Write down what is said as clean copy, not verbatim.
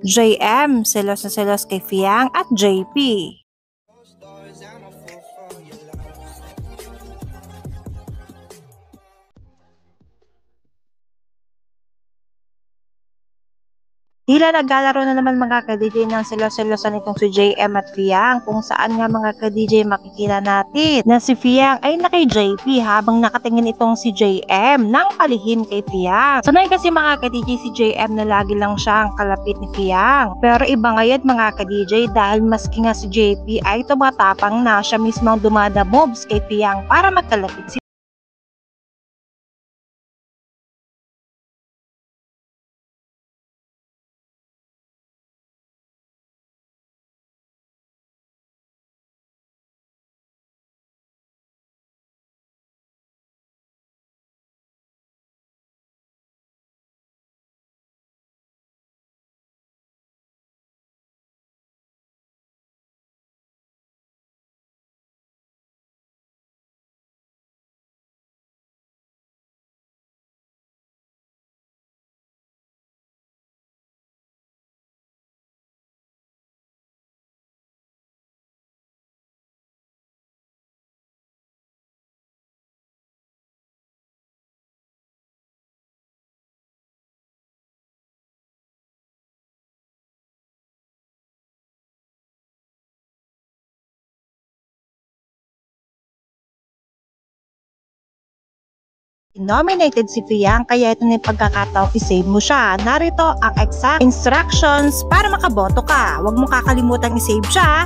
JM, selos na selos kay Fiang at JP. Tila naglalaro na naman mga ka-DJ ng selos-selosan itong si JM at Fiang, kung saan nga mga ka-DJ makikita natin na si Fiang ay na kay JP habang nakatingin itong si JM ng palihim kay Fiang. Sanay kasi mga ka-DJ si JM na lagi lang siya ang kalapit ni Fiang. Pero iba ngayon mga ka-DJ dahil maski nga si JP ay tumatapang na siya mismo ang dumadamobs kay Fiang para magkalapit si nominated si Fiang, kaya ito na yung pagkakataong i-save mo siya. Narito ang exact instructions para makaboto ka. Huwag mo kakalimutan i-save siya.